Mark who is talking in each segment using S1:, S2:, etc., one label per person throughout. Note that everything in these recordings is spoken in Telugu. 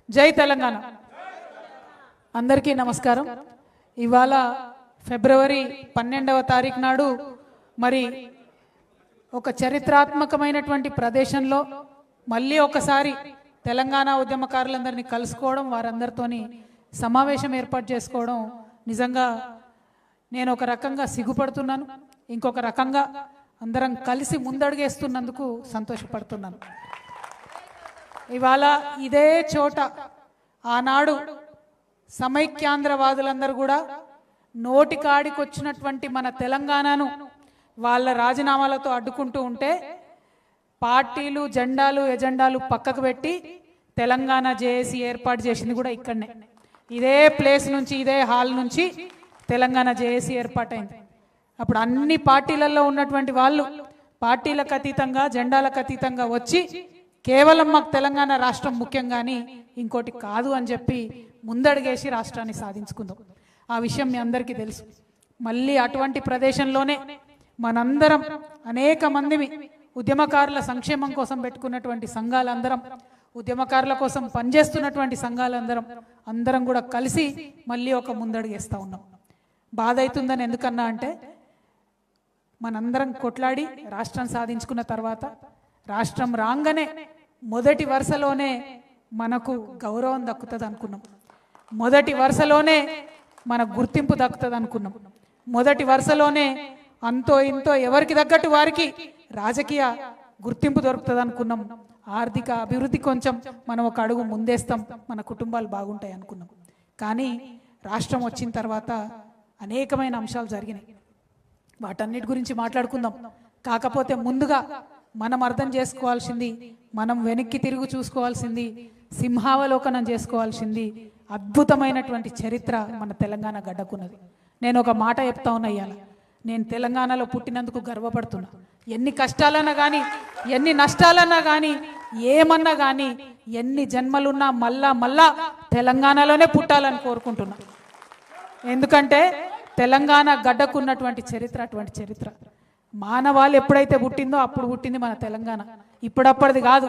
S1: జై తెలంగాణ. అందరికీ నమస్కారం. ఇవాళ ఫిబ్రవరి 12వ తారీఖు నాడు మరి ఒక చరిత్రాత్మకమైనటువంటి ప్రదేశంలో మళ్ళీ ఒకసారి తెలంగాణ ఉద్యమకారులందరినీ కలుసుకోవడం, వారందరితోని సమావేశం ఏర్పాటు చేసుకోవడం నిజంగా నేను ఒక రకంగా సిగ్గుపడుతున్నాను, ఇంకొక రకంగా అందరం కలిసి ముందడుగేస్తున్నందుకు సంతోషపడుతున్నాను. ఇవాళ ఇదే చోట ఆనాడు సమైక్యాంధ్రవాదులందరూ కూడా నోటికాడికి వచ్చినటువంటి మన తెలంగాణను వాళ్ళ రాజీనామాలతో అడ్డుకుంటూ ఉంటే పార్టీలు, జెండాలు, ఎజెండాలు పక్కకు పెట్టి తెలంగాణ జేఏసీ ఏర్పాటు చేసింది కూడా ఇక్కడనే, ఇదే ప్లేస్ నుంచి, ఇదే హాల్ నుంచి తెలంగాణ జేఏసీ ఏర్పాటైంది. అప్పుడు అన్ని పార్టీలలో ఉన్నటువంటి వాళ్ళు పార్టీలకు అతీతంగా, జెండాలకు అతీతంగా వచ్చి కేవలం మాకు తెలంగాణ రాష్ట్రం ముఖ్యం కానీ ఇంకోటి కాదు అని చెప్పి ముందడుగేసి రాష్ట్రాన్ని సాధించుకుందాం. ఆ విషయం మీ అందరికీ తెలుసు. మళ్ళీ అటువంటి ప్రదేశంలోనే మనందరం అనేక మందిని ఉద్యమకారుల సంక్షేమం కోసం పెట్టుకున్నటువంటి సంఘాలందరం, ఉద్యమకారుల కోసం పనిచేస్తున్నటువంటి సంఘాలందరం కూడా కలిసి మళ్ళీ ఒక ముందడుగేస్తూ ఉన్నాం. బాధ అవుతుందని ఎందుకన్నా అంటే మనందరం కొట్లాడి రాష్ట్రం సాధించుకున్న తర్వాత రాష్ట్రం రాగానే మొదటి వరుసలోనే మనకు గౌరవం దక్కుతుంది అనుకున్నాం, మొదటి వరుసలోనే మన గుర్తింపు దక్కుతుంది అనుకున్నాం, మొదటి వరుసలోనే అంతో ఇంతో ఎవరికి తగ్గట్టు వారికి రాజకీయ గుర్తింపు దొరుకుతుంది అనుకున్నాం, ఆర్థిక అభివృద్ధి కొంచెం మనం ఒక అడుగు ముందేస్తాం, మన కుటుంబాలు బాగుంటాయి అనుకున్నాం. కానీ రాష్ట్రం వచ్చిన తర్వాత అనేకమైన అంశాలు జరిగినాయి, వాటన్నిటి గురించి మాట్లాడుకుందాం. కాకపోతే ముందుగా మనం అర్థం చేసుకోవాల్సింది, మనం వెనక్కి తిరిగి చూసుకోవాల్సింది, సింహావలోకనం చేసుకోవాల్సింది అద్భుతమైనటువంటి చరిత్ర మన తెలంగాణ గడ్డకున్నది. నేను ఒక మాట చెప్తా ఉన్నా, ఇవాళ నేను తెలంగాణలో పుట్టినందుకు గర్వపడుతున్నా. ఎన్ని కష్టాలన్నా కానీ, ఎన్ని నష్టాలన్నా కానీ, ఏమన్నా కానీ, ఎన్ని జన్మలున్నా మళ్ళా తెలంగాణలోనే పుట్టాలని కోరుకుంటున్నా. ఎందుకంటే తెలంగాణ గడ్డకున్నటువంటి చరిత్ర అటువంటి చరిత్ర. మానవాళి ఎప్పుడైతే పుట్టిందో అప్పుడు పుట్టింది మన తెలంగాణ, ఇప్పుడప్పటిది కాదు.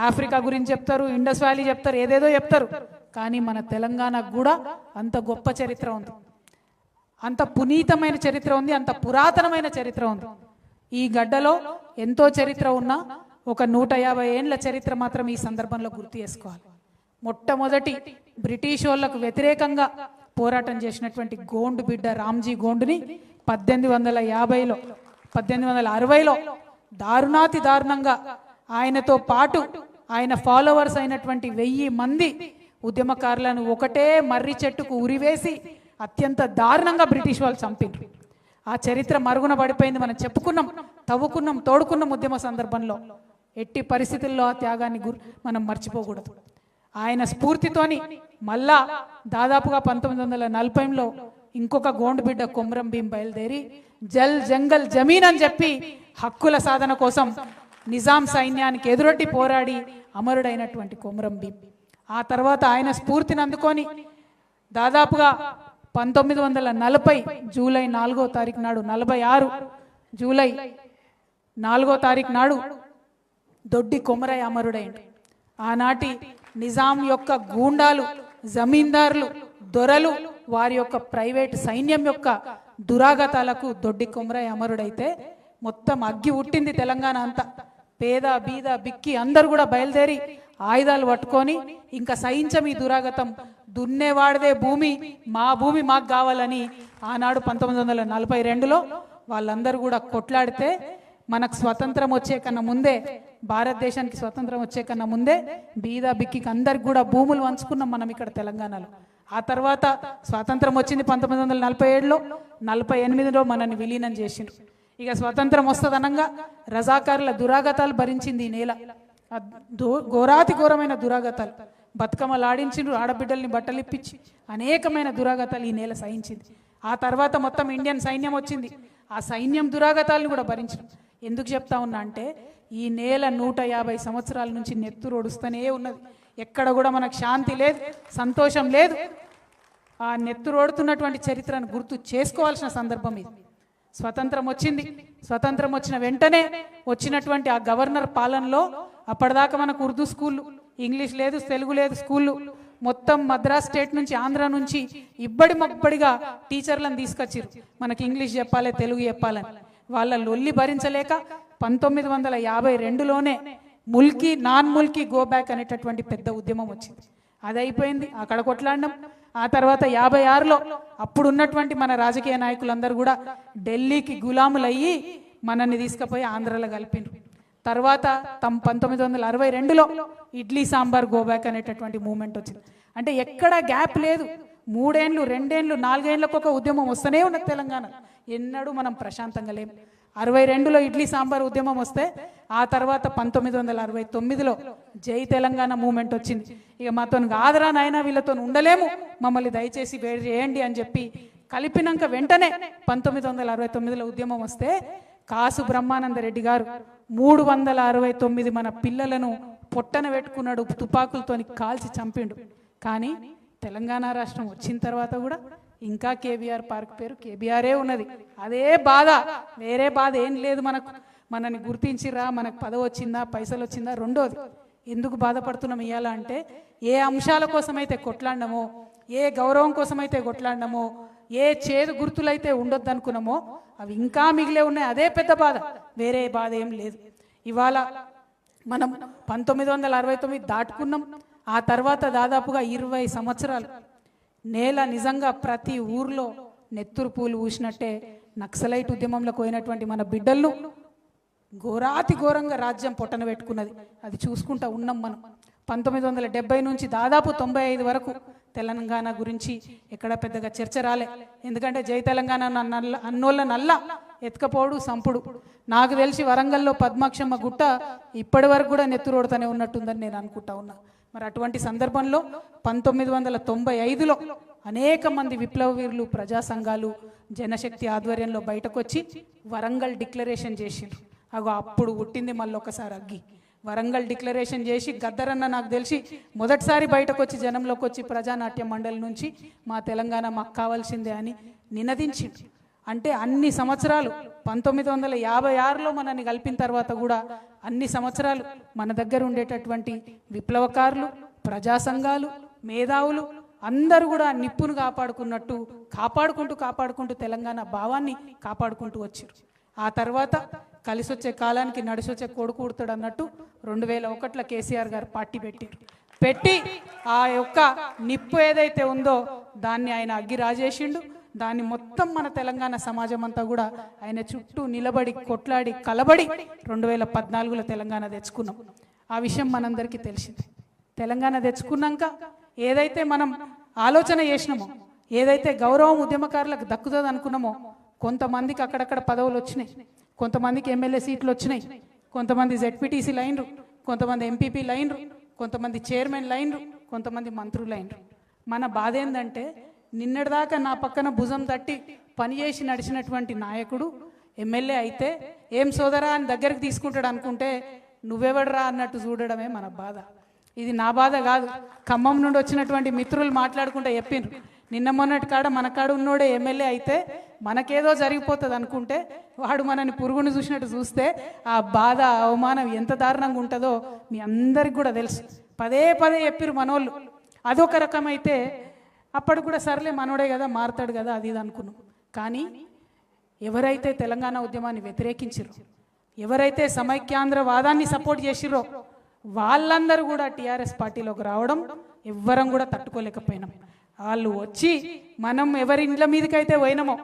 S1: ఆఫ్రికా గురించి చెప్తారు, ఇండస్ వ్యాలీ చెప్తారు, ఏదేదో చెప్తారు, కానీ మన తెలంగాణకు కూడా అంత గొప్ప చరిత్ర ఉంది, అంత పునీతమైన చరిత్ర ఉంది, అంత పురాతనమైన చరిత్ర ఉంది. ఈ గడ్డలో ఎంతో చరిత్ర ఉన్నా ఒక 150 ఏండ్ల చరిత్ర మాత్రం ఈ సందర్భంలో గుర్తు చేసుకోవాలి. మొట్టమొదటి బ్రిటిష్ వాళ్ళకు వ్యతిరేకంగా పోరాటం చేసినటువంటి గోండు బిడ్డ రామ్జీ గోండుని 1850లో 1860లో దారుణాతి దారుణంగా ఆయనతో పాటు ఆయన ఫాలోవర్స్ అయినటువంటి 1000 మంది ఉద్యమకారులను ఒకటే మర్రి చెట్టుకు ఉరివేసి అత్యంత దారుణంగా బ్రిటిష్ వాళ్ళు చంపిండ్రు. ఆ చరిత్ర మరుగున పడిపోయింది. మనం చెప్పుకున్నాం, తవ్వుకున్నాం, తోడుకున్నాం ఉద్యమ సందర్భంలో. ఎట్టి పరిస్థితుల్లో ఆ త్యాగాన్ని మనం మర్చిపోకూడదు. ఆయన స్ఫూర్తితోని మళ్ళా దాదాపుగా 1940లో ఇంకొక గోండు బిడ్డ కొమరం భీం బయలుదేరి జల్ జంగల్ జమీన్ అని చెప్పి హక్కుల సాధన కోసం నిజాం సైన్యానికి ఎదురొడ్డి పోరాడి అమరుడైనటువంటి కొమరం భీం. ఆ తర్వాత ఆయన స్ఫూర్తిని అందుకొని దాదాపుగా 1940 జూలై 4వ తారీఖు నాడు, 46 జూలై 4వ తారీఖు నాడు దొడ్డి కొమరయ్య అమరుడైండు. ఆనాటి నిజాం యొక్క గూండాలు, జమీందారులు, దొరలు, వారి యొక్క ప్రైవేట్ సైన్యం యొక్క దురాగతాలకు దొడ్డి కొమరయ్య అమరుడైతే మొత్తం అగ్గి ఉట్టింది తెలంగాణ అంతా. పేద బీద బిక్కి అందరు కూడా బయలుదేరి ఆయుధాలు పట్టుకొని ఇంకా సహించం ఈ దురాగతం, దున్నేవాడిదే భూమి, మా భూమి మాకు కావాలని ఆనాడు 1942లో వాళ్ళందరూ కూడా కొట్లాడితే మనకు స్వతంత్రం వచ్చే కన్నా ముందే, భారతదేశానికి స్వతంత్రం వచ్చే కన్నా ముందే బీద బిక్కికి అందరికి కూడా భూములు వంచుకున్నాం మనం ఇక్కడ తెలంగాణలో. ఆ తర్వాత స్వాతంత్రం వచ్చింది 1947లో, 48లో మనల్ని విలీనం చేసిండ్రు. ఇక స్వతంత్రం వస్తుందనంగా రజాకారుల దురాగతాలు భరించింది ఈ నేల, ఘోరాతి ఘోరమైన దురాగతాలు. బతుకమ్మలు ఆడించిండ్రు, ఆడబిడ్డల్ని బట్టలు ఇప్పించి అనేకమైన దురాగతాలు ఈ నేల సహించింది. ఆ తర్వాత మొత్తం ఇండియన్ సైన్యం వచ్చింది, ఆ సైన్యం దురాగతాలను కూడా భరించడం. ఎందుకు చెప్తా ఉన్నా అంటే ఈ నేల 150 సంవత్సరాల నుంచి నెత్తురు ఒడుస్తూనే ఉన్నది. ఎక్కడ కూడా మనకు శాంతి లేదు, సంతోషం లేదు. ఆ నెత్తురోడుతున్నటువంటి చరిత్రను గుర్తు చేసుకోవాల్సిన సందర్భం ఇది. స్వతంత్రం వచ్చింది, స్వతంత్రం వచ్చిన వెంటనే వచ్చినటువంటి ఆ గవర్నర్ పాలనలో అప్పటిదాకా మనకు ఉర్దూ స్కూళ్ళు, ఇంగ్లీష్ లేదు, తెలుగు లేదు, స్కూళ్ళు మొత్తం మద్రాస్ స్టేట్ నుంచి ఆంధ్ర నుంచి ఇబ్బడి మబ్బడిగా టీచర్లను తీసుకొచ్చారు మనకి ఇంగ్లీష్ చెప్పాలి తెలుగు చెప్పాలని వాళ్ళ లొల్లి భరించలేక 1952లోనే ముల్కీ నాన్ ముల్కీ గో బ్యాక్ అనేటటువంటి పెద్ద ఉద్యమం వచ్చింది అది అయిపోయింది అక్కడ కొట్లాడినాం ఆ తర్వాత 56లో అప్పుడు ఉన్నటువంటి మన రాజకీయ నాయకులందరూ కూడా ఢిల్లీకి గులాములయ్యి మనల్ని తీసుకుపోయి ఆంధ్రలో కలిపినారు తర్వాత 1962లో ఇడ్లీ సాంబార్ గోబ్యాక్ అనేటటువంటి మూమెంట్ వచ్చింది అంటే ఎక్కడ గ్యాప్ లేదు 3 ఏళ్ళు 2 ఏళ్ళు 4 ఏళ్ళకు ఒక ఉద్యమం వస్తూనే ఉన్నది తెలంగాణ ఎన్నడూ మనం ప్రశాంతంగా లేము 62లో ఇడ్లీ సాంబార్ ఉద్యమం వస్తే ఆ తర్వాత 1969లో జై తెలంగాణ మూమెంట్ వచ్చింది ఇక మాతో కాదరా నాయనా వీళ్ళతో ఉండలేము మమ్మల్ని దయచేసి వేడి చేయండి అని చెప్పి కలిపినాక వెంటనే 1969లో ఉద్యమం వస్తే కాసు బ్రహ్మానందరెడ్డి గారు 369 మన పిల్లలను పొట్టన పెట్టుకున్నాడు తుపాకులతోని కాల్చి చంపిండు కానీ తెలంగాణ రాష్ట్రం వచ్చిన తర్వాత కూడా ఇంకా కేబీఆర్ పార్క్ పేరు కేబీఆరే ఉన్నది అదే బాధ వేరే బాధ ఏం లేదు మనని గుర్తించిరా మనకు పదవి వచ్చిందా పైసలు వచ్చిందా రెండోది ఎందుకు బాధపడుతున్నాం ఇవాళ అంటే ఏ అంశాల కోసమైతే కొట్లాడినామో ఏ గౌరవం కోసమైతే కొట్లాడినామో ఏ చేదు గుర్తులైతే ఉండొద్దు అనుకున్నామో అవి ఇంకా మిగిలే ఉన్నాయి అదే పెద్ద బాధ వేరే బాధ ఏం లేదు ఇవాళ మనం 1969 దాటుకున్నాం ఆ తర్వాత దాదాపుగా 20 సంవత్సరాలు నేల నిజంగా ప్రతి ఊర్లో నెత్తురు పూలు ఊసినట్టే నక్సలైట్ ఉద్యమంలో పోయినటువంటి మన బిడ్డలను ఘోరాతి ఘోరంగా రాజ్యం పొట్టన పెట్టుకున్నది అది చూసుకుంటా ఉన్నాం మనం 1970 నుంచి దాదాపు 95 వరకు తెలంగాణ గురించి ఎక్కడ పెద్దగా చర్చ రాలే ఎందుకంటే జై తెలంగాణ అన్నోళ్ళ నల్ల ఎత్తుకపోడు సంపుడు నాకు తెలిసి వరంగల్లో పద్మాక్షమ్మ గుట్ట ఇప్పటి వరకు కూడా నెత్తురోడుతూనే ఉన్నట్టుందని నేను అనుకుంటా ఉన్నా మరి అటువంటి సందర్భంలో 1995లో అనేక మంది విప్లవ వీరులు ప్రజా సంఘాలు జనశక్తి ఆధ్వర్యంలో బయటకు వచ్చి వరంగల్ డిక్లరేషన్ చేసిండ్రు అప్పుడు పుట్టింది మళ్ళీ ఒకసారి అగ్గి వరంగల్ డిక్లరేషన్ చేసి గద్దరన్న నాకు తెలిసి మొదటిసారి బయటకు వచ్చి జనంలోకి వచ్చి ప్రజానాట్య మండలి నుంచి మా తెలంగాణ మాకు కావాల్సిందే అని నినదించిండు అంటే అన్ని సంవత్సరాలు 1956లో మనల్ని కలిపిన తర్వాత కూడా అన్ని సంవత్సరాలు మన దగ్గర ఉండేటటువంటి విప్లవకారులు ప్రజా సంఘాలు మేధావులు అందరూ కూడా నిప్పును కాపాడుకుంటూ తెలంగాణ భావాన్ని కాపాడుకుంటూ వచ్చారు ఆ తర్వాత కలిసొచ్చే కాలానికి నడిసొచ్చే కొడుకు ఉడతాడు అన్నట్టు 2001లో కేసీఆర్ గారు పార్టీ పెట్టి ఆ యొక్క నిప్పు ఏదైతే ఉందో దాన్ని ఆయన అగ్గి రాజేసిండు దాన్ని మొత్తం మన తెలంగాణ సమాజం అంతా కూడా ఆయన చుట్టూ నిలబడి కొట్లాడి కలబడి 2014లో తెలంగాణ తెచ్చుకున్నాం ఆ విషయం మనందరికీ తెలిసింది తెలంగాణ తెచ్చుకున్నాక ఏదైతే మనం ఆలోచన చేసినామో ఏదైతే గౌరవం ఉద్యమకారులకు దక్కుతుంది అనుకున్నామో కొంతమందికి అక్కడక్కడ పదవులు వచ్చినాయి కొంతమందికి ఎమ్మెల్యే సీట్లు వచ్చినాయి కొంతమంది జెడ్పీటీసీ లైన్రు కొంతమంది ఎంపీపీ లైన్రు కొంతమంది చైర్మన్ లైన్రు కొంతమంది మంత్రులు లైన్రు మన బాధ ఏంటంటే నిన్నటిదాకా నా పక్కన భుజం తట్టి పనిచేసి నడిచినటువంటి నాయకుడు ఎమ్మెల్యే అయితే ఏం సోదరా అని దగ్గరికి తీసుకుంటాడు అనుకుంటే నువ్వెవడరా అన్నట్టు చూడడమే మన బాధ ఇది నా బాధ కాదు ఖమ్మం నుండి వచ్చినటువంటి మిత్రులు మాట్లాడుకుంటే చెప్పిండ్రు నిన్న మొన్నటి కాడ మన కాడ ఉన్నోడే ఎమ్మెల్యే అయితే మనకేదో జరిగిపోతుంది అనుకుంటే వాడు మనని పురుగును చూసినట్టు చూస్తే ఆ బాధ అవమానం ఎంత దారుణంగా ఉంటుందో మీ అందరికి కూడా తెలుసు పదే చెప్పిరు మనోళ్ళు అదొక రకమైతే అప్పుడు కూడా సర్లే మనోడే కదా మారుతాడు కదా అది ఇది అనుకున్నాం కానీ ఎవరైతే తెలంగాణ ఉద్యమాన్ని వ్యతిరేకించిరో ఎవరైతే సమైక్యాంధ్రవాదాన్ని సపోర్ట్ చేసిరో వాళ్ళందరూ కూడా టీఆర్ఎస్ పార్టీలోకి రావడం ఎవ్వరం కూడా తట్టుకోలేకపోయినాం వాళ్ళు వచ్చి మనం ఎవరి ఇండ్ల మీదకైతే పోయినామో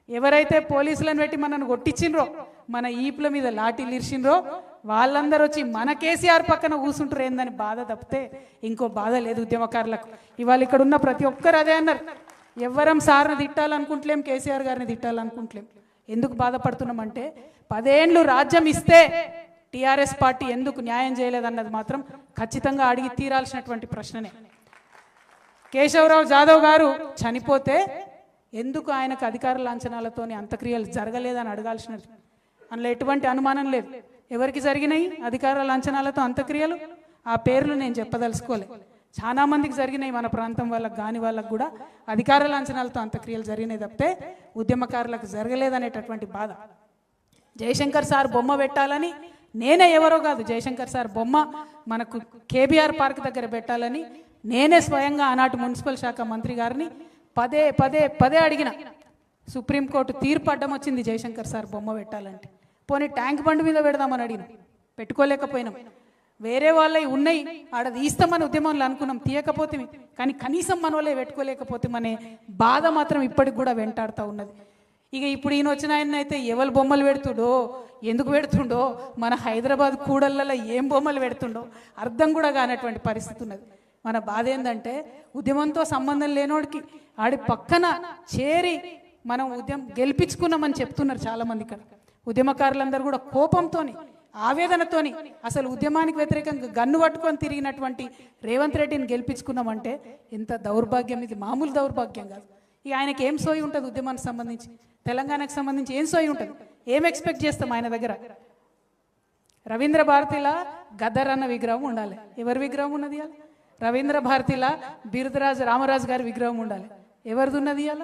S1: ఎవరైతే పోలీసులను పెట్టి మనల్ని కొట్టించిండ్రో మన ఈపుల మీద లాఠీలు ఇరిచిండ్రో వాళ్ళందరూ వచ్చి మన కేసీఆర్ పక్కన కూర్చుంటారు ఏందని బాధ తప్పితే ఇంకో బాధ లేదు ఉద్యమకారులకు ఇవాళ ఇక్కడ ఉన్న ప్రతి ఒక్కరు అదే అన్నారు ఎవ్వరం సార్ని తిట్టాలనుకుంటలేం కేసీఆర్ గారిని తిట్టాలనుకుంటలేం ఎందుకు బాధపడుతున్నామంటే 10 ఏళ్ళు రాజ్యం ఇస్తే టీఆర్ఎస్ పార్టీ ఎందుకు న్యాయం చేయలేదన్నది మాత్రం ఖచ్చితంగా అడిగి తీరాల్సినటువంటి ప్రశ్ననే కేశవరావు జాదవ్ గారు చనిపోతే ఎందుకు ఆయనకు అధికార లాంఛనాలతోని అంత్యక్రియలు జరగలేదని అడగాల్సినది అందులో ఎటువంటి అనుమానం లేదు ఎవరికి జరిగినాయి అధికార లాంఛనాలతో అంత్యక్రియలు ఆ పేర్లు నేను చెప్పదలుచుకోలే చాలా మందికి జరిగినాయి మన ప్రాంతం వాళ్ళకి కాని వాళ్ళకు కూడా అధికార లాంఛనాలతో అంత్యక్రియలు జరిగినాయి తప్పితే ఉద్యమకారులకు జరగలేదనేటటువంటి బాధ జయశంకర్ సార్ బొమ్మ పెట్టాలని నేనే ఎవరో కాదు, జయశంకర్ సార్ బొమ్మ మనకు కేబీఆర్ పార్క్ దగ్గర పెట్టాలని నేనే స్వయంగా ఆనాటి మున్సిపల్ శాఖ మంత్రి గారిని పదే పదే పదే అడిగిన. సుప్రీంకోర్టు తీర్పు అడ్డం వచ్చింది జయశంకర్ సార్ బొమ్మ పెట్టాలంటే. పోనీ ట్యాంక్ బండ్ మీద పెడదామని అడిగిన, పెట్టుకోలేకపోయినాం. వేరే వాళ్ళవి ఉన్నాయి ఆడ తీస్తామని ఉద్యమంలో అనుకున్నాం, తీయకపోతే. కానీ కనీసం మన వాళ్ళే పెట్టుకోలేకపోతే అనే బాధ మాత్రం ఇప్పటికి కూడా వెంటాడుతూ ఉన్నది. ఇక ఇప్పుడు ఈయన వచ్చిన ఆయన అయితే ఎవరు బొమ్మలు పెడుతుండో, ఎందుకు పెడుతుండో, మన హైదరాబాద్ కూడళ్ళలో ఏం బొమ్మలు పెడుతుండో అర్థం కూడా కానటువంటి పరిస్థితి ఉన్నది. మన బాధ ఏంటంటే ఉద్యమంతో సంబంధం లేనోడికి ఆడి పక్కన చేరి మనం ఉద్యమం గెలిపించుకున్నామని చెప్తున్నారు చాలామంది. ఇక్కడ ఉద్యమకారులందరూ కూడా కోపంతోని, ఆవేదనతోని అసలు ఉద్యమానికి వ్యతిరేకంగా గన్ను పట్టుకొని తిరిగినటువంటి రేవంత్ రెడ్డిని గెలిపించుకున్నామంటే ఎంత దౌర్భాగ్యం ఇది, మామూలు దౌర్భాగ్యం కాదు. ఇక ఆయనకి ఏం సోయి ఉంటుంది ఉద్యమానికి సంబంధించి, తెలంగాణకు సంబంధించి ఏం సోయి ఉంటుంది, ఏం ఎక్స్పెక్ట్ చేస్తాం ఆయన దగ్గర? రవీంద్ర భారతిలా గద్దర్ అన్న విగ్రహం ఉండాలి. ఎవరి విగ్రహం ఉన్నది ఇవాళ? రవీంద్ర భారతిలా బిరుదరాజు రామరాజు గారి విగ్రహం ఉండాలి. ఎవరిది ఉన్నది ఇవాళ?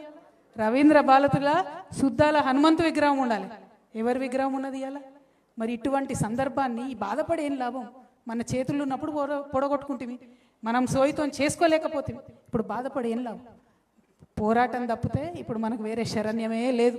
S1: రవీంద్ర భారతిలా సుద్దాల హనుమంతు విగ్రహం ఉండాలి. ఎవరి విగ్రహం ఉన్నది ఇవాళ? మరి ఇటువంటి సందర్భాన్ని బాధపడి ఏం లాభం? మన చేతుల్లో ఉన్నప్పుడు పొడగొట్టుకుంటుంది, మనం సోయితో చేసుకోలేకపోతే ఇప్పుడు బాధపడి ఏం లాభం? పోరాటం తప్పితే ఇప్పుడు మనకు వేరే శరణ్యమే లేదు.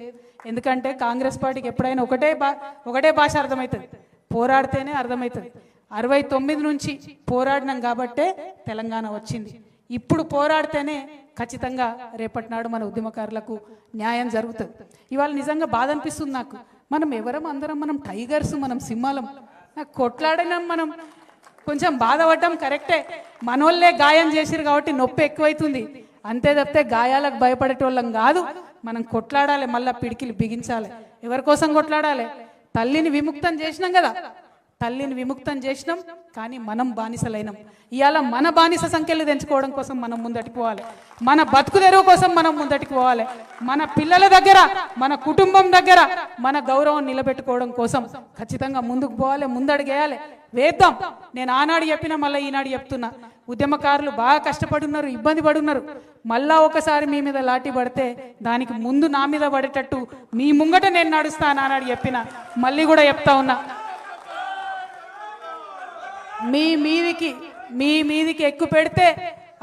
S1: ఎందుకంటే కాంగ్రెస్ పార్టీకి ఎప్పుడైనా ఒకటే భాష అర్థమవుతుంది, పోరాడితేనే అర్థమవుతుంది. 69 నుంచి పోరాడినాం కాబట్టే తెలంగాణ వచ్చింది. ఇప్పుడు పోరాడితేనే ఖచ్చితంగా రేపటి నాడు మన ఉద్యమకారులకు న్యాయం జరుగుతుంది. ఇవాళ నిజంగా బాధ అనిపిస్తుంది నాకు. మనం ఎవరం, అందరం మనం టైగర్స్, మనం సింహాలం. నాకు కొట్లాడినాం, మనం కొంచెం బాధపడ్డాం కరెక్టే. మనోళ్ళే గాయం చేసిరు కాబట్టి నొప్పి ఎక్కువైతుంది, అంతే తప్పితే గాయాలకు భయపడేటోళ్ళం కాదు. మనం కొట్లాడాలి, మళ్ళీ పిడికిలు బిగించాలి. ఎవరి కోసం కొట్లాడాలి? తల్లిని విముక్తం చేసినాం కదా, తల్లిని విముక్తం చేసినాం, కానీ మనం బానిసలైనాం. ఇవాళ మన బానిస సంఖ్యలు తెంచుకోవడం కోసం మనం ముందటికి పోవాలి, మన బతుకు తెరువు కోసం మనం ముందటికి పోవాలి, మన పిల్లల దగ్గర, మన కుటుంబం దగ్గర మన గౌరవం నిలబెట్టుకోవడం కోసం ఖచ్చితంగా ముందుకు పోవాలి, ముందడుగేయాలి, వేద్దాం. నేను ఆనాడు చెప్పినా మళ్ళీ ఈనాడు చెప్తున్నా, ఉద్యమకారులు బాగా కష్టపడున్నారు, ఇబ్బంది పడున్నారు. మళ్ళా ఒకసారి మీ మీద లాఠీ పడితే దానికి ముందు నా మీద పడేటట్టు మీ ముంగట నేను నడుస్తాను ఆనాడు చెప్పిన, మళ్ళీ కూడా చెప్తా ఉన్నా. మీ మీదికి ఎక్కువ పెడితే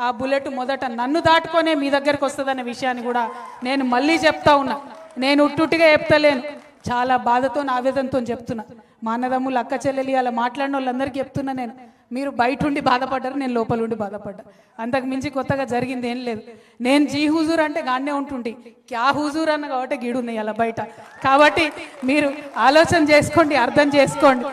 S1: ఆ బుల్లెట్ మొదట నన్ను దాటుకొనే మీ దగ్గరకు వస్తుందనే విషయాన్ని కూడా నేను మళ్ళీ చెప్తా ఉన్నా. నేను ఉట్టుగా చెప్తలేను, చాలా బాధతో ఆవేదనతో చెప్తున్నా. మా అన్నదమ్ములు, అక్క చెల్లెలు అలా మాట్లాడిన వాళ్ళందరికీ చెప్తున్నా నేను. మీరు బయట ఉండి బాధపడ్డారు, నేను లోపల ఉండి బాధపడ్డా. అంతకు మించి కొత్తగా జరిగింది ఏం లేదు. నేను జీ హుజూర్ అంటే గానే ఉంటుండి, క్యా హుజూర్ అన్న కాబట్టి గీడున్నాయి అలా బయట. కాబట్టి మీరు ఆలోచన చేసుకోండి, అర్థం చేసుకోండి.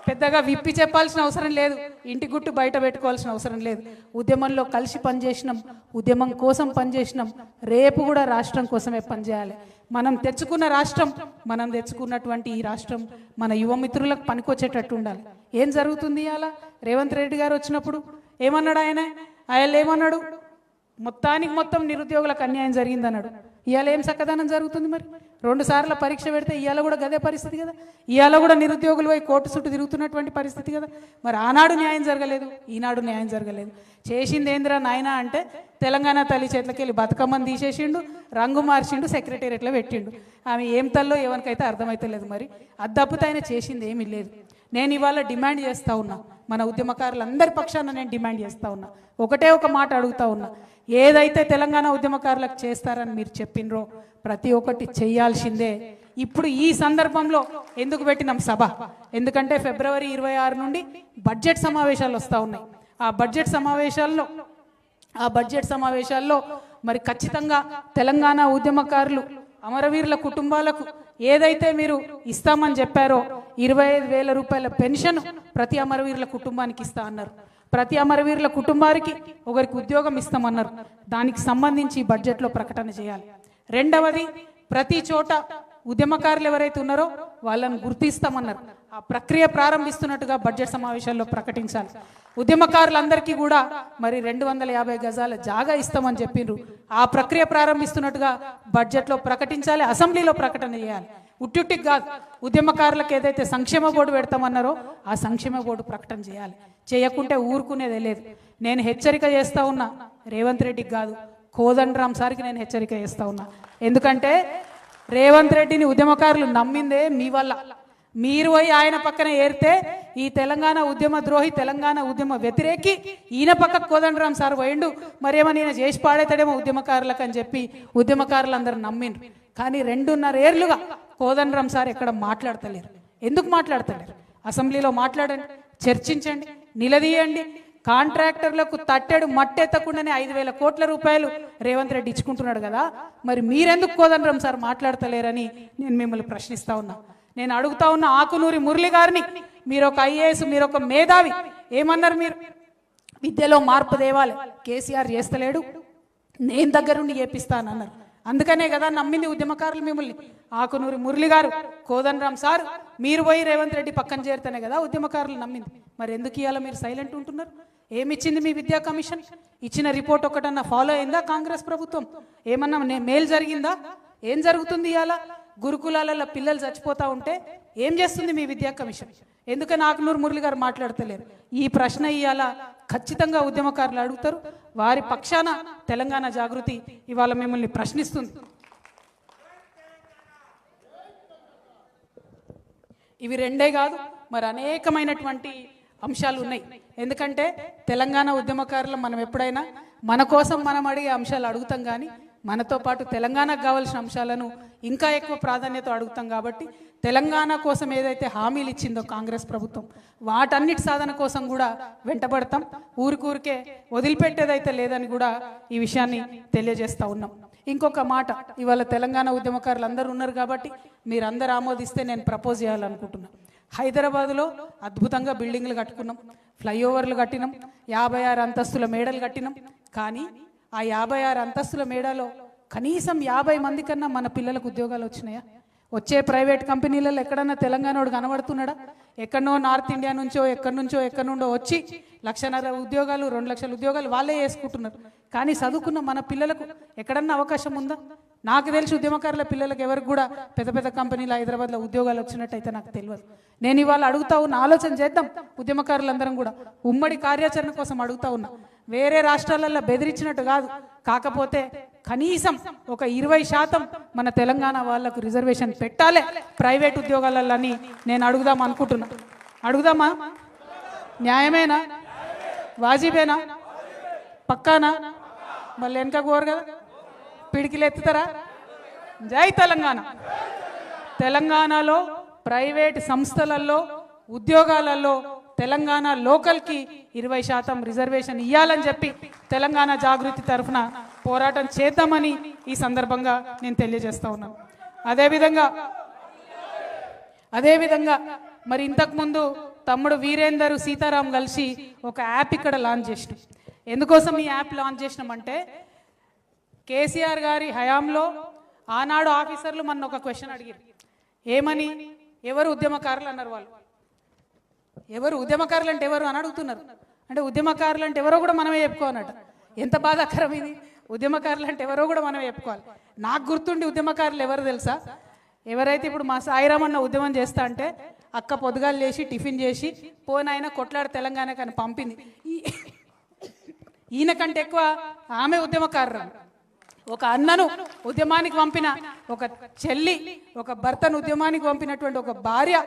S1: పెద్దగా విప్పి చెప్పాల్సిన అవసరం లేదు, ఇంటి గుట్టు బయట పెట్టుకోవాల్సిన అవసరం లేదు. ఉద్యమంలో కలిసి పనిచేసినాం, ఉద్యమం కోసం పనిచేసినాం, రేపు కూడా రాష్ట్రం కోసమే పనిచేయాలి. మనం తెచ్చుకున్న రాష్ట్రం, మనం తెచ్చుకున్నటువంటి ఈ రాష్ట్రం మన యువమిత్రులకు పనికొచ్చేటట్టు ఉండాలి. ఏం జరుగుతుంది అలా? రేవంత్ రెడ్డి గారు వచ్చినప్పుడు ఏమన్నాడు ఆయన ఏమన్నాడు? మొత్తానికి మొత్తం నిరుద్యోగులకు అన్యాయం జరిగిందన్నాడు. ఇవాళ ఏం చక్కదనం జరుగుతుంది? మరి 2 సార్ల పరీక్ష పెడితే ఇవాళ కూడా గదే పరిస్థితి కదా. ఇవాళ కూడా నిరుద్యోగులు పోయి కోర్టు చుట్టూ తిరుగుతున్నటువంటి పరిస్థితి కదా. మరి ఆనాడు న్యాయం జరగలేదు, ఈనాడు న్యాయం జరగలేదు. చేసింది ఏందిరా నాయన అంటే తెలంగాణ తల్లి చేతులకి వెళ్ళి బతుకమ్మని తీసేసిండు, రంగు మార్చిండు, సెక్రటేరియట్లో పెట్టిండు. ఆమె ఏం తల్లో ఎవరికైతే అర్థమైతలేదు. మరి అద్దప్పుతో ఆయన చేసింది ఏమీ లేదు. నేను ఇవాళ డిమాండ్ చేస్తూ ఉన్నా, మన ఉద్యమకారులందరి పక్షాన నేను డిమాండ్ చేస్తూ ఉన్నా, ఒకటే ఒక మాట అడుగుతా ఉన్నా. ఏదైతే తెలంగాణ ఉద్యమకారులకు చేస్తారని మీరు చెప్పినరో ప్రతి ఒక్కటి చేయాల్సిందే. ఇప్పుడు ఈ సందర్భంలో ఎందుకు పెట్టినాం సభ? ఎందుకంటే ఫిబ్రవరి 26 నుండి బడ్జెట్ సమావేశాలు వస్తూ ఉన్నాయి. ఆ బడ్జెట్ సమావేశాల్లో మరి ఖచ్చితంగా తెలంగాణ ఉద్యమకారులు, అమరవీరుల కుటుంబాలకు ఏదైతే మీరు ఇస్తామని చెప్పారో 25,000 రూపాయల పెన్షన్ ప్రతి అమరవీరుల కుటుంబానికి ఇస్తా అన్నారు. ప్రతి అమరవీరుల కుటుంబానికి ఒకరికి ఉద్యోగం ఇస్తామన్నారు. దానికి సంబంధించి బడ్జెట్లో ప్రకటన చేయాలి. రెండవది, ప్రతి చోట ఉద్యమకారులు ఎవరైతే ఉన్నారో వాళ్ళని గుర్తిస్తామన్నారు. ఆ ప్రక్రియ ప్రారంభిస్తున్నట్టుగా బడ్జెట్ సమావేశాల్లో ప్రకటించాలి. ఉద్యమకారులందరికీ కూడా మరి 250 గజాల జాగా ఇస్తామని చెప్పిండ్రు. ఆ ప్రక్రియ ప్రారంభిస్తున్నట్టుగా బడ్జెట్లో ప్రకటించాలి, అసెంబ్లీలో ప్రకటన చేయాలి. ఉట్టికి కాదు, ఉద్యమకారులకు ఏదైతే సంక్షేమ బోర్డు పెడతామన్నారో ఆ సంక్షేమ బోర్డు ప్రకటన చేయాలి. చేయకుంటే ఊరుకునేదే లేదు. నేను హెచ్చరిక చేస్తా ఉన్నా, రేవంత్ రెడ్డికి కాదు, కోదండరామ్ సార్కి నేను హెచ్చరిక చేస్తా ఉన్నా. ఎందుకంటే రేవంత్ రెడ్డిని ఉద్యమకారులు నమ్మిందే మీ వల్ల. మీరు పోయి ఆయన పక్కన ఏరితే ఈ తెలంగాణ ఉద్యమ ద్రోహి, తెలంగాణ ఉద్యమ వ్యతిరేకి ఈయన పక్కకు కోదండరాం సార్ పోయిండు, మరేమో ఈయన చేసి పాడేతాడేమో ఉద్యమకారులకు అని చెప్పి ఉద్యమకారులు అందరూ నమ్మిండ్రు. కానీ 2.5 ఏళ్లుగా కోదండరాం సార్ ఎక్కడ మాట్లాడతలేరు. ఎందుకు మాట్లాడతలేరు? అసెంబ్లీలో మాట్లాడండి, చర్చించండి, నిలదీయండి. కాంట్రాక్టర్లకు తట్టెడు మట్టెత్తకుండానే 5,000 కోట్ల రూపాయలు రేవంత్ రెడ్డి ఇచ్చుకుంటున్నాడు కదా, మరి మీరెందుకు కోదండరాం సార్ మాట్లాడతలేరని నేను మిమ్మల్ని ప్రశ్నిస్తా ఉన్నా. నేను అడుగుతా ఉన్న ఆకునూరి మురళి గారిని, మీరు ఒక ఐఏఎస్, మీరు ఒక మేధావి, ఏమన్నారు మీరు? విద్యలో మార్పు తేవాలి, కేసీఆర్ చేస్తలేడు, నేను దగ్గరుండి చేపిస్తానన్నారు. అందుకనే కదా నమ్మింది ఉద్యమకారులు మిమ్మల్ని. ఆకునూరి మురళి గారు, కోదండరాం సార్ మీరు పోయి రేవంత్ రెడ్డి పక్కన చేరితేనే కదా ఉద్యమకారులు నమ్మింది. మరి ఎందుకు ఇవాళ మీరు సైలెంట్ ఉంటున్నారు? ఏమిచ్చింది మీ విద్యా కమిషన్? ఇచ్చిన రిపోర్ట్ ఒకటన్నా ఫాలో అయిందా కాంగ్రెస్ ప్రభుత్వం? ఏమన్నా మేలు జరిగిందా? ఏం జరుగుతుంది ఇవాళ? గురుకులాలలో పిల్లలు చచ్చిపోతా ఉంటే ఏం చేస్తుంది మీ విద్యా కమిషన్? ఎందుకని ఆకునూరు మురళి గారు మాట్లాడతలేరు? ఈ ప్రశ్న ఇవాళ ఖచ్చితంగా ఉద్యమకారులు అడుగుతారు. వారి పక్షాన తెలంగాణ జాగృతి ఇవాళ మిమ్మల్ని ప్రశ్నిస్తుంది. ఇవి రెండే కాదు, మరి అనేకమైనటువంటి అంశాలు ఉన్నాయి. ఎందుకంటే తెలంగాణ ఉద్యమకారులు మనం ఎప్పుడైనా మన కోసం మనం అడిగే అంశాలు అడుగుతాం, కానీ మనతో పాటు తెలంగాణకు కావాల్సిన అంశాలను ఇంకా ఎక్కువ ప్రాధాన్యత అడుగుతాం. కాబట్టి తెలంగాణ కోసం ఏదైతే హామీలు ఇచ్చిందో కాంగ్రెస్ ప్రభుత్వం, వాటన్నిటి సాధన కోసం కూడా వెంటబడతాం. ఊరికూరికే వదిలిపెట్టేదైతే లేదని కూడా ఈ విషయాన్ని తెలియజేస్తా ఉన్నాం. ఇంకొక మాట, ఇవాళ తెలంగాణ ఉద్యమకారులు అందరూ ఉన్నారు కాబట్టి మీరందరూ ఆమోదిస్తే నేను ప్రపోజ్ చేయాలనుకుంటున్నాను. హైదరాబాద్లో అద్భుతంగా బిల్డింగ్లు కట్టుకున్నాం, ఫ్లైఓవర్లు కట్టినాం, 56 అంతస్తుల మేడలు కట్టినాం. కానీ ఆ 56 అంతస్తుల మేడలో కనీసం 50 మంది కన్నా మన పిల్లలకు ఉద్యోగాలు వచ్చినాయా? వచ్చే ప్రైవేట్ కంపెనీలలో ఎక్కడన్నా తెలంగాణోడు కనబడుతున్నాడా? ఎక్కడనో నార్త్ ఇండియా నుంచో ఎక్కడి నుండో వచ్చి 1,50,000 ఉద్యోగాలు, 2 లక్షల ఉద్యోగాలు వాళ్ళే వేసుకుంటున్నారు. కానీ చదువుకున్న మన పిల్లలకు ఎక్కడన్నా అవకాశం ఉందా? నాకు తెలిసి ఉద్యమకారుల పిల్లలకు ఎవరికి కూడా పెద్ద పెద్ద కంపెనీలు హైదరాబాద్లో ఉద్యోగాలు వచ్చినట్టయితే నాకు తెలియదు. నేను ఇవాళ అడుగుతా ఉన్న, ఆలోచన చేద్దాం ఉద్యమకారులందరం కూడా, ఉమ్మడి కార్యాచరణ కోసం అడుగుతా ఉన్నా. వేరే రాష్ట్రాలలో బెదిరించినట్టు కాదు, కాకపోతే కనీసం ఒక 20% మన తెలంగాణ వాళ్లకు రిజర్వేషన్ పెట్టాలి ప్రైవేట్ ఉద్యోగాలని నేను అడుగుదాం అనుకుంటున్నా. అడుగుదామా? న్యాయమేనా? వాజిబేనా? పక్కానా? మళ్ళీ వెనక కోరు కదా, పిడికిలు ఎత్తుతారా? జై తెలంగాణ. తెలంగాణలో ప్రైవేట్ సంస్థలలో ఉద్యోగాలలో తెలంగాణ లోకల్కి 20% రిజర్వేషన్ ఇవ్వాలని చెప్పి తెలంగాణ జాగృతి తరఫున పోరాటం చేద్దామని ఈ సందర్భంగా నేను తెలియజేస్తా ఉన్నాను. అదేవిధంగా మరి ఇంతకుముందు తమ్ముడు వీరేందర్ సీతారాం కలిసి ఒక యాప్ ఇక్కడ లాంచ్ చేసినాం. ఎందుకోసం ఈ యాప్ లాంచ్ చేసినామంటే, కేసీఆర్ గారి హయాంలో ఆనాడు ఆఫీసర్లు మన ఒక క్వశ్చన్ అడిగారు. ఏమని? ఎవరు ఉద్యమకారులు అన్నారు. వాళ్ళు ఎవరు ఉద్యమకారులు అంటే ఎవరు అని అడుగుతున్నారు. అంటే ఉద్యమకారులు అంటే ఎవరో కూడా మనమే చెప్పుకోనట. ఎంత బాధాకరం ఇది! ఉద్యమకారులు అంటే ఎవరో కూడా మనమే చెప్పుకోవాలి. నాకు గుర్తుండి ఉద్యమకారులు ఎవరు తెలుసా? ఎవరైతే ఇప్పుడు మా సాయిరామన్న ఉద్యమం చేస్తా అంటే అక్క పొద్దుగాలు లేచి టిఫిన్ చేసి పోనైనా కొట్లాడు తెలంగాణకు అని పంపింది. ఈయన కంటే ఎక్కువ ఆమె ఉద్యమకారురాలు. ఒక అన్నను ఉద్యమానికి పంపిన ఒక చెల్లి, ఒక భర్తను ఉద్యమానికి పంపినటువంటి ఒక భార్య,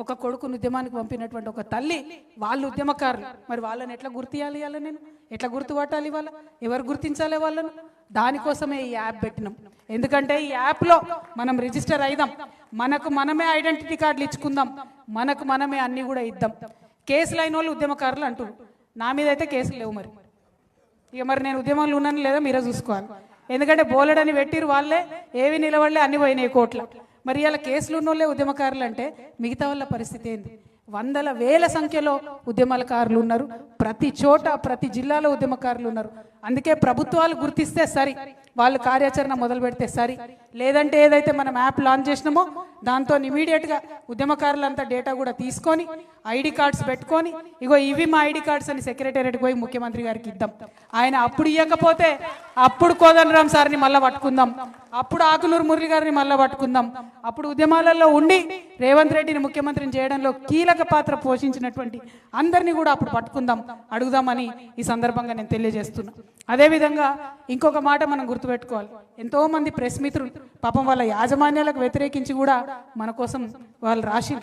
S1: ఒక కొడుకును ఉద్యమానికి పంపినటువంటి ఒక తల్లి, వాళ్ళు ఉద్యమకారులు. మరి వాళ్ళని ఎట్లా గుర్తియాలి? ఇవాళ నేను ఎట్లా గుర్తుపట్టాలి? వాళ్ళ ఎవరు గుర్తించాలి వాళ్ళను? దానికోసమే ఈ యాప్ పెట్టినాం. ఎందుకంటే ఈ యాప్లో మనం రిజిస్టర్ అయిదాం, మనకు మనమే ఐడెంటిటీ కార్డులు ఇచ్చుకుందాం, మనకు మనమే అన్నీ కూడా ఇద్దాం. కేసులు అయిన వాళ్ళు ఉద్యమకారులు అంటారు. నా మీద అయితే కేసులు లేవు. మరి నేను ఉద్యమంలో ఉన్నాను లేదా మీరే చూసుకోవాలి. ఎందుకంటే బోలెడని పెట్టిరు వాళ్ళే, ఏవి నిలబడలే, అన్ని పోయినాయి కోట్ల. మరి ఇలా కేసులు ఉన్నోళ్ళే ఉద్యమకారులు అంటే మిగతా వాళ్ళ పరిస్థితి ఏంది? వందల వేల సంఖ్యలో ఉద్యమకారులు ఉన్నారు. ప్రతి చోట ప్రతి జిల్లాలో ఉద్యమకారులు ఉన్నారు. అందుకే ప్రభుత్వాలు గుర్తిస్తే సరి, వాళ్ళు కార్యాచరణ మొదలు పెడితే సరి. లేదంటే ఏదైతే మనం యాప్ లాంచ్ చేసినామో దాంతో ఇమీడియట్గా ఉద్యమకారులంతా డేటా కూడా తీసుకొని ఐడి కార్డ్స్ పెట్టుకొని, ఇగో ఇవి మా ఐడి కార్డ్స్ అని సెక్రటేరియట్కి పోయి ముఖ్యమంత్రి గారికి ఇద్దాం. ఆయన అప్పుడు ఇవ్వకపోతే అప్పుడు కోదండరాం సార్ని మళ్ళీ పట్టుకుందాం, అప్పుడు ఆకునూరు మురళి గారిని మళ్ళీ పట్టుకుందాం, అప్పుడు ఉద్యమాలలో ఉండి రేవంత్ రెడ్డిని ముఖ్యమంత్రిని చేయడంలో కీలక పాత్ర పోషించినటువంటి అందరినీ కూడా అప్పుడు పట్టుకుందాం, అడుగుదామని ఈ సందర్భంగా నేను తెలియజేస్తున్నా. అదేవిధంగా ఇంకొక మాట మనం గుర్తుపెట్టుకోవాలి. ఎంతోమంది ప్రెస్ మిత్రులు పాపం వాళ్ళ యాజమాన్యాలకు వ్యతిరేకించి కూడా మన కోసం వాళ్ళు రాసి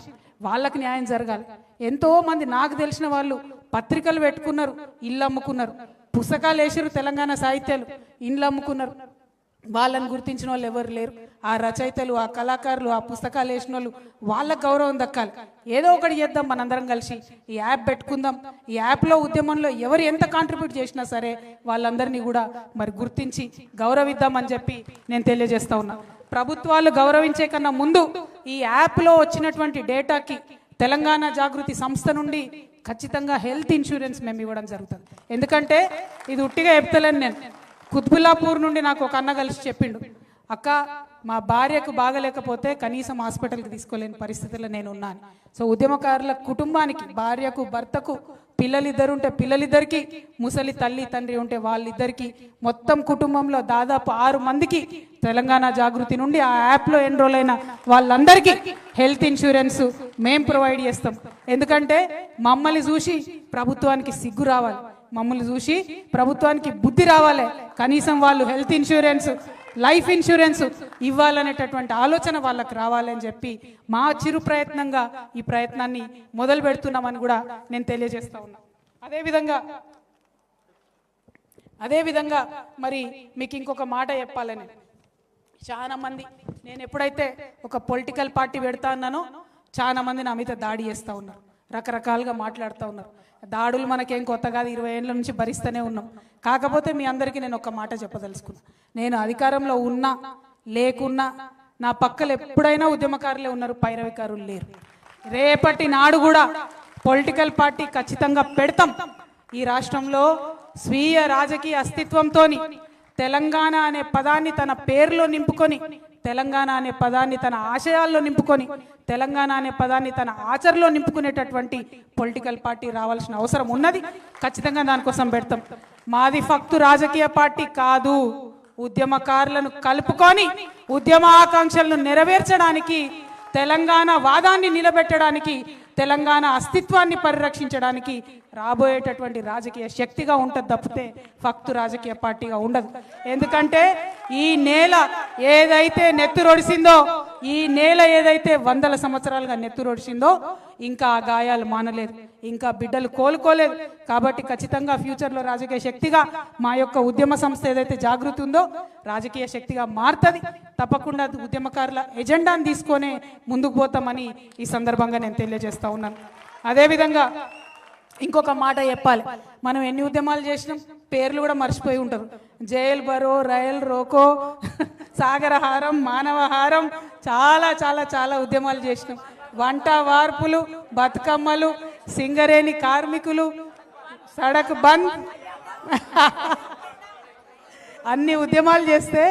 S1: వాళ్ళకి న్యాయం జరగాలి. ఎంతో మంది నాకు తెలిసిన వాళ్ళు పత్రికలు పెట్టుకున్నారు, ఇల్లు అమ్ముకున్నారు, పుస్తకాలు వేసారు, తెలంగాణ సాహిత్యాలు ఇండ్లు అమ్ముకున్నారు. వాళ్ళని గుర్తించిన వాళ్ళు ఎవరు లేరు. ఆ రచయితలు, ఆ కళాకారులు, ఆ పుస్తకాలు వేసిన వాళ్ళు వాళ్ళకు గౌరవం దక్కాలి. ఏదో ఒకటి చేద్దాం, మనందరం కలిసి ఈ యాప్ పెట్టుకుందాం. ఈ యాప్లో ఉద్యమంలో ఎవరు ఎంత కాంట్రిబ్యూట్ చేసినా సరే వాళ్ళందరినీ కూడా మరి గుర్తించి గౌరవిద్దామని చెప్పి నేను తెలియజేస్తా ఉన్నా. ప్రభుత్వాలు గౌరవించే కన్నా ముందు ఈ యాప్లో వచ్చినటువంటి డేటాకి తెలంగాణ జాగృతి సంస్థ నుండి ఖచ్చితంగా హెల్త్ ఇన్సూరెన్స్ మేము ఇవ్వడం జరుగుతుంది. ఎందుకంటే ఇది ఉట్టిగా చెప్తలేను నేను. కుత్బుల్లాపూర్ నుండి నాకు ఒక అన్న కలిసి చెప్పిండు, అక్క మా భార్యకు బాగలేకపోతే కనీసం హాస్పిటల్కి తీసుకోలేని పరిస్థితుల్లో నేను ఉన్నాను. సో ఉద్యమకారుల కుటుంబానికి, భార్యకు, భర్తకు, పిల్లలిద్దరు ఉంటే పిల్లలిద్దరికి, ముసలి తల్లి తండ్రి ఉంటే వాళ్ళిద్దరికి, మొత్తం కుటుంబంలో దాదాపు 6 మందికి తెలంగాణ జాగృతి నుండి ఆ యాప్లో ఎన్రోల్ అయిన వాళ్ళందరికీ హెల్త్ ఇన్సూరెన్స్ మేము ప్రొవైడ్ చేస్తాం. ఎందుకంటే మమ్మల్ని చూసి ప్రభుత్వానికి సిగ్గు రావాలి, మమ్మల్ని చూసి ప్రభుత్వానికి బుద్ధి రావాలి. కనీసం వాళ్ళు హెల్త్ ఇన్సూరెన్స్, లైఫ్ ఇన్సూరెన్స్ ఇవ్వాలనేటటువంటి ఆలోచన వాళ్ళకి రావాలని చెప్పి మా చిరు ప్రయత్నంగా ఈ ప్రయత్నాన్ని మొదలు పెడుతున్నామని కూడా నేను తెలియజేస్తా ఉన్నా. అదేవిధంగా మరి మీకు ఇంకొక మాట చెప్పాలని, చాలా మంది నేను ఎప్పుడైతే ఒక పొలిటికల్ పార్టీ పెడతా అన్నానో చాలా మంది నా మీద దాడి చేస్తూ ఉన్నారు, రకరకాలుగా మాట్లాడుతూ ఉన్నారు. దాడులు మనకేం కొత్త కాదు, 20 ఏళ్ళ నుంచి భరిస్తూనే ఉన్నాం. కాకపోతే మీ అందరికీ నేను ఒక మాట చెప్పదలుచుకున్నా, నేను అధికారంలో ఉన్నా లేకున్నా నా పక్కలు ఎప్పుడైనా ఉద్యమకారులే ఉన్నారు, పైరవికారులు లేరు. రేపటి నాడు కూడా పొలిటికల్ పార్టీ ఖచ్చితంగా పెడతాం. ఈ రాష్ట్రంలో స్వీయ రాజకీయ అస్తిత్వంతో తెలంగాణ అనే పదాన్ని తన పేరులో నింపుకొని, తెలంగాణ అనే పదాన్ని తన ఆశయాల్లో నింపుకొని, తెలంగాణ అనే పదాన్ని తన ఆచరణలో నింపుకునేటటువంటి పొలిటికల్ పార్టీ రావాల్సిన అవసరం ఉన్నది. ఖచ్చితంగా దానికోసం పెడతాం. మాది ఫక్తు రాజకీయ పార్టీ కాదు, ఉద్యమకారులను కలుపుకొని ఉద్యమ ఆకాంక్షలను నెరవేర్చడానికి, తెలంగాణ వాదాన్ని నిలబెట్టడానికి, తెలంగాణ అస్తిత్వాన్ని పరిరక్షించడానికి రాబోయేటటువంటి రాజకీయ శక్తిగా ఉంటుంది తప్పితే ఫక్తు రాజకీయ పార్టీగా ఉండదు. ఎందుకంటే ఈ నేల ఏదైతే నెత్తురొడిసిందో, ఈ నేల ఏదైతే 100 సంవత్సరాలుగా నెత్తురొడిసిందో ఇంకా ఆ గాయాలు మానలేదు, ఇంకా బిడ్డలు కోలుకోలేదు. కాబట్టి ఖచ్చితంగా ఫ్యూచర్లో రాజకీయ శక్తిగా మా యొక్క ఉద్యమ సంస్థ ఏదైతే జాగృతి ఉందో రాజకీయ శక్తిగా మారుతుంది. తప్పకుండా ఉద్యమకారుల ఎజెండాను తీసుకొనే ముందుకు పోతామని ఈ సందర్భంగా నేను తెలియజేస్తా ఉన్నాను. అదేవిధంగా ఇంకొక మాట చెప్పాలి, మనం ఎన్ని ఉద్యమాలు చేసినాం పేర్లు కూడా మర్చిపోయి ఉంటారు. జైల్ బరో, రైల్ రోకో, సాగరహారం, మానవహారం, చాలా చాలా చాలా ఉద్యమాలు చేసినాం. వంట వార్పులు, బతుకమ్మలు, సింగరేణి కార్మికులు, సడక్ బంద్, అన్ని ఉద్యమాలు చేస్తే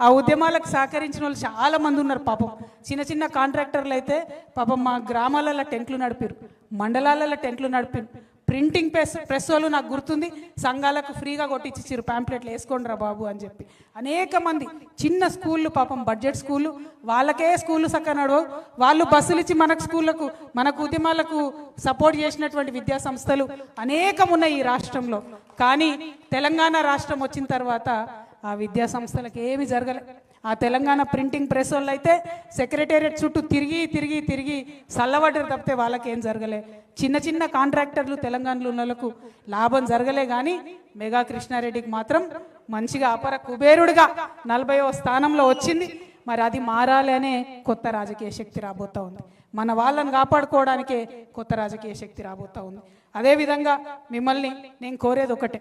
S1: ఆ ఉద్యమాలకు సహకరించిన వాళ్ళు చాలా మంది ఉన్నారు. పాపం చిన్న చిన్న కాంట్రాక్టర్లు అయితే పాపం మా గ్రామాలలో టెంట్లు నడిపారు, మండలాలలో టెంట్లు నడిపారు. ప్రింటింగ్ ప్రెస్ వాళ్ళు నాకు గుర్తుంది, సంఘాలకు ఫ్రీగా కొట్టించారు, ప్యాంప్లెట్లు వేసుకోండి రా బాబు అని చెప్పి. అనేక మంది చిన్న స్కూళ్ళు, పాపం బడ్జెట్ స్కూళ్ళు, వాళ్ళకే స్కూళ్ళు చక్కగా నడవవు, వాళ్ళు బస్సులు ఇచ్చి మనకు స్కూళ్ళకు, మనకు ఉద్యమాలకు సపోర్ట్ చేసినటువంటి విద్యా సంస్థలు అనేకం ఉన్నాయి ఈ రాష్ట్రంలో. కానీ తెలంగాణ రాష్ట్రం వచ్చిన తర్వాత ఆ విద్యా సంస్థలకు ఏమి జరగలే. ఆ తెలంగాణ ప్రింటింగ్ ప్రెస్ వాళ్ళు అయితే సెక్రటేరియట్ చుట్టూ తిరిగి తిరిగి తిరిగి చల్లబడ్డారు తప్పితే వాళ్ళకి ఏం జరగలే. చిన్న చిన్న కాంట్రాక్టర్లు తెలంగాణలో ఉన్న వాళ్ళకు లాభం జరగలే. కానీ మెగా కృష్ణారెడ్డికి మాత్రం మంచిగా అపర కుబేరుడిగా 40వ స్థానంలో వచ్చింది. మరి అది మారాలి అనే కొత్త రాజకీయ శక్తి రాబోతూ ఉంది. మన వాళ్ళని కాపాడుకోవడానికే కొత్త రాజకీయ శక్తి రాబోతూ ఉంది. అదేవిధంగా మిమ్మల్ని నేను కోరేది ఒకటే,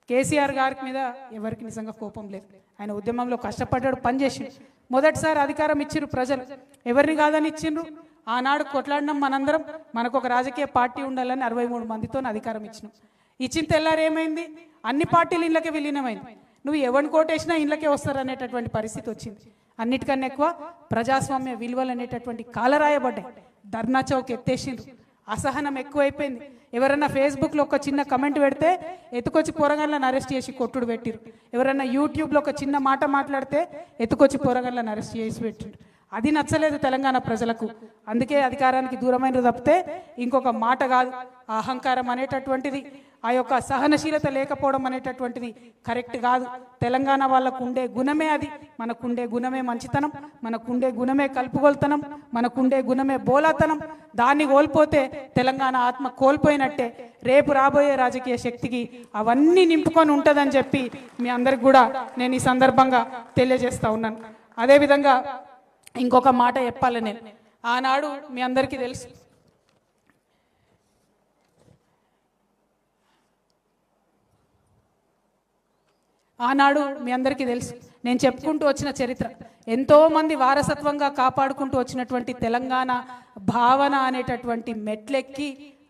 S1: కేసీఆర్ గారి మీద ఎవరికి నిజంగా కోపం లేదు. ఆయన ఉద్యమంలో కష్టపడ్డాడు, పనిచేసి మొదటిసారి అధికారం ఇచ్చిర్రు ప్రజలు, ఎవరిని కాదని ఇచ్చిండ్రు. ఆనాడు కొట్లాడినాం మనందరం, మనకు ఒక రాజకీయ పార్టీ ఉండాలని 63 మందితో అధికారం ఇచ్చినాం. ఇచ్చిన తెల్లారు ఏమైంది, అన్ని పార్టీలు ఇళ్ళకే విలీనమైంది. నువ్వు ఎవరిని కోటేసినా ఇళ్ళకే వస్తారు అనేటటువంటి పరిస్థితి వచ్చింది. అన్నిటికన్నా ఎక్కువ ప్రజాస్వామ్య విలువలు అనేటటువంటి కాలరాయబడ్డాయి. ధర్నా చౌక్ ఎత్తేసిండ్రు, అసహనం ఎక్కువైపోయింది. ఎవరన్నా ఫేస్బుక్లో ఒక చిన్న కమెంట్ పెడితే ఎత్తుకొచ్చి పోరగాళ్ళని అరెస్ట్ చేసి కొట్టుడు పెట్టిరు. ఎవరన్నా యూట్యూబ్లో ఒక చిన్న మాట మాట్లాడితే ఎత్తుకొచ్చి పోరగాళ్ళని అరెస్ట్ చేసి పెట్టిరు. అది నచ్చలేదు తెలంగాణ ప్రజలకు. అందుకే అధికారానికి దూరమైన తప్పితే ఇంకొక మాట కాదు. అహంకారం అనేటటువంటిది ఆ యొక్క సహనశీలత లేకపోవడం అనేటటువంటిది కరెక్ట్ కాదు. తెలంగాణ వాళ్ళకు ఉండే గుణమే అది. మనకుండే గుణమే మంచితనం, మనకుండే గుణమే కలుపుగోలుతనం, మనకుండే గుణమే బోలాతనం. దాన్ని కోల్పోతే తెలంగాణ ఆత్మ కోల్పోయినట్టే. రేపు రాబోయే రాజకీయ శక్తికి అవన్నీ నింపుకొని ఉంటుందని చెప్పి మీ అందరికి కూడా నేను ఈ సందర్భంగా తెలియజేస్తా ఉన్నాను. అదేవిధంగా ఇంకొక మాట చెప్పాలి. నేను ఆనాడు మీ అందరికీ తెలుసు, నేను చెప్పుకుంటూ వచ్చిన చరిత్ర, ఎంతోమంది వారసత్వంగా కాపాడుకుంటూ వచ్చినటువంటి తెలంగాణ భావన అనేటటువంటి మెట్లెక్కి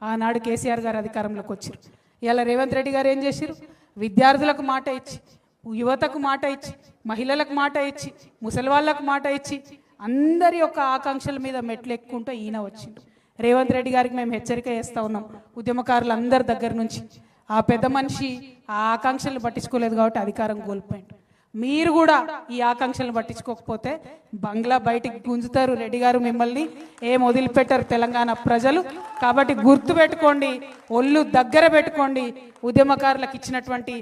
S1: ఆనాడు కేసీఆర్ గారు అధికారంలోకి వచ్చారు. ఇలా రేవంత్ రెడ్డి గారు ఏం చేశారు? విద్యార్థులకు మాట ఇచ్చి, యువతకు మాట ఇచ్చి, మహిళలకు మాట ఇచ్చి, ముసలి వాళ్ళకు మాట ఇచ్చి, అందరి యొక్క ఆకాంక్షల మీద మెట్లు ఎక్కుంటూ ఈయన వచ్చిండు. రేవంత్ రెడ్డి గారికి మేము హెచ్చరిక చేస్తూ ఉన్నాం, ఉద్యమకారులు అందరి దగ్గర నుంచి. ఆ పెద్ద మనిషి ఆ ఆకాంక్షలు పట్టించుకోలేదు కాబట్టి అధికారం కోల్పోయిండు. మీరు కూడా ఈ ఆకాంక్షలను పట్టించుకోకపోతే బంగ్లా బయటికి గుంజుతారు. రెడ్డి గారు మిమ్మల్ని ఏం వదిలిపెట్టారు తెలంగాణ ప్రజలు. కాబట్టి గుర్తు పెట్టుకోండి, ఒళ్ళు దగ్గర పెట్టుకోండి, ఉద్యమకారులకు ఇచ్చినటువంటి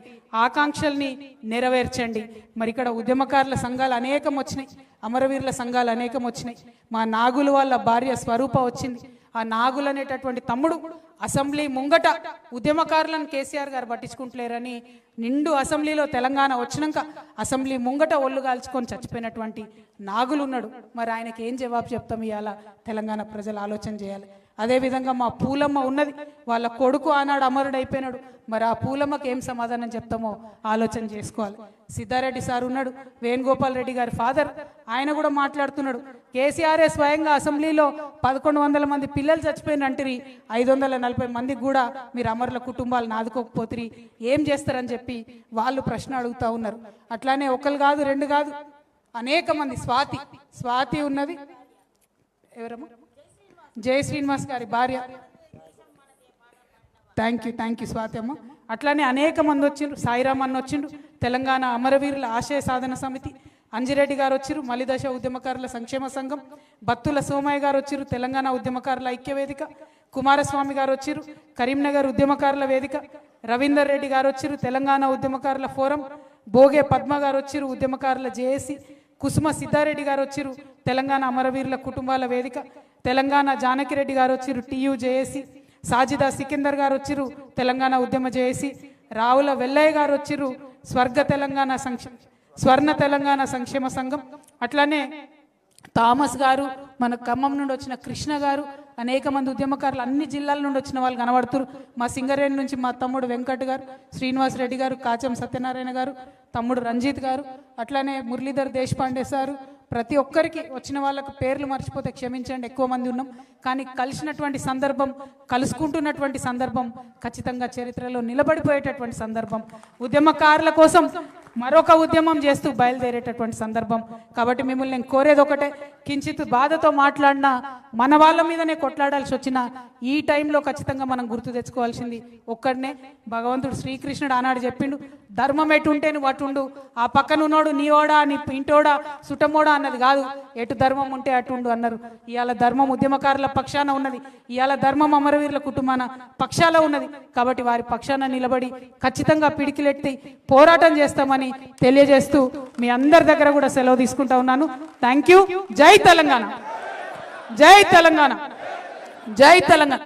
S1: ఆకాంక్షల్ని నెరవేర్చండి. మరి ఇక్కడ ఉద్యమకారుల సంఘాలు అనేకం వచ్చినాయి, అమరవీరుల సంఘాలు అనేకం వచ్చినాయి. మా నాగులు వాళ్ళ భార్య స్వరూప వచ్చింది. ఆ నాగులు అనేటటువంటి తమ్ముడు అసెంబ్లీ ముంగట ఉద్యమకారులను కేసీఆర్ గారు పట్టించుకుంటలేరని నిండు అసెంబ్లీలో తెలంగాణ వచ్చినాక అసెంబ్లీ ముంగట ఒళ్ళు కాల్చుకొని చచ్చిపోయినటువంటి నాగులు ఉన్నాడు. మరి ఆయనకి ఏం జవాబు చెప్తాం? ఇవాళ తెలంగాణ ప్రజలు ఆలోచన చేయాలి. అదేవిధంగా మా పూలమ్మ ఉన్నది, వాళ్ళ కొడుకు ఆనాడు అమరుడు అయిపోయినాడు. మరి ఆ పూలమ్మకి ఏం సమాధానం చెప్తామో ఆలోచన చేసుకోవాలి. సిద్ధారెడ్డి సార్ ఉన్నాడు, వేణుగోపాల్ రెడ్డి గారి ఫాదర్, ఆయన కూడా మాట్లాడుతున్నాడు. కేసీఆర్ఏ స్వయంగా అసెంబ్లీలో 1100 మంది పిల్లలు చచ్చిపోయినంటిరి, 540 మందికి కూడా మీరు అమరుల కుటుంబాలను ఆదుకోకపోతే ఏం చేస్తారని చెప్పి వాళ్ళు ప్రశ్న అడుగుతూ ఉన్నారు. అట్లానే ఒకరు కాదు, రెండు కాదు, అనేక మంది. స్వాతి ఉన్నది, ఎవరమ్మా? జై శ్రీనివాస్ గారి భార్య. థ్యాంక్ యూ స్వాతి అమ్మ. అట్లానే అనేక మంది వచ్చిండ్రు. సాయిరామ్ అన్న వచ్చిండు, తెలంగాణ అమరవీరుల ఆశయ సాధన సమితి. అంజిరెడ్డి గారు వచ్చిరు, మలిదశ ఉద్యమకారుల సంక్షేమ సంఘం. బత్తుల సోమయ్య గారు వచ్చిరు, తెలంగాణ ఉద్యమకారుల ఐక్య వేదిక. కుమారస్వామి గారు వచ్చిరు, కరీంనగర్ ఉద్యమకారుల వేదిక. రవీందర్ రెడ్డి గారు వచ్చిరు, తెలంగాణ ఉద్యమకారుల ఫోరం. బోగే పద్మ గారు వచ్చిరు, ఉద్యమకారుల జేఏసీ. కుసుమ సిద్ధారెడ్డి గారు వచ్చిరు, తెలంగాణ అమరవీరుల కుటుంబాల వేదిక. తెలంగాణ జానకిరెడ్డి గారు వచ్చిరు, టీయూ జేఏసీ. సాజిదా సికిందర్ గారు వచ్చిరు, తెలంగాణ ఉద్యమ జేఏసీ. రావుల వెల్లయ్య గారు వచ్చిరు, స్వర్ణ తెలంగాణ సంక్షేమ సంఘం. అట్లానే థామస్ గారు, మన ఖమ్మం నుండి వచ్చిన కృష్ణ గారు, అనేక మంది ఉద్యమకారులు అన్ని జిల్లాల నుండి వచ్చిన వాళ్ళు కనబడుతురు. మా సింగరేణి నుంచి మా తమ్ముడు వెంకట్ గారు, శ్రీనివాస్ రెడ్డి గారు, కాచం సత్యనారాయణ గారు, తమ్ముడు రంజిత్ గారు, అట్లానే మురళీధర్ దేశపాండే సారు. ప్రతి ఒక్కరికి వచ్చిన వాళ్ళకు పేర్లు మర్చిపోతే క్షమించండి, ఎక్కువ మంది ఉన్నాం. కానీ కలిసినటువంటి సందర్భం, కలుసుకుంటున్నటువంటి సందర్భం ఖచ్చితంగా చరిత్రలో నిలబడిపోయేటటువంటి సందర్భం. ఉద్యమకారుల కోసం మరొక ఉద్యమం చేస్తూ బయలుదేరేటటువంటి సందర్భం. కాబట్టి మిమ్మల్ని నేను కోరేది ఒకటే, కించిత్ బాధతో మాట్లాడినా, మన వాళ్ళ మీదనే కొట్లాడాల్సి వచ్చిన ఈ టైంలో ఖచ్చితంగా మనం గుర్తు తెచ్చుకోవాల్సింది ఒక్కడనే. భగవంతుడు శ్రీకృష్ణుడు ఆనాడు చెప్పిండు, ధర్మం ఎటు ఉంటే నువ్వు అటుండు, ఆ పక్కన ఉన్నోడు నీవోడా నీ ఇంటోడా సుటమోడా అన్నది కాదు, ఎటు ధర్మం ఉంటే అటుండు అన్నారు. ఇవాళ ధర్మం ఉద్యమకారుల పక్షాన ఉన్నది, ఇవాళ ధర్మం అమరవీరుల కుటుంబాన పక్షాల ఉన్నది. కాబట్టి వారి పక్షాన నిలబడి ఖచ్చితంగా పిడికిలెత్తి పోరాటం చేస్తామని తెలియజేస్తూ మీ అందరి దగ్గర కూడా సెలవు తీసుకుంటా ఉన్నాను. Thank you. జై తెలంగాణ, జై తెలంగాణ, జై తెలంగాణ.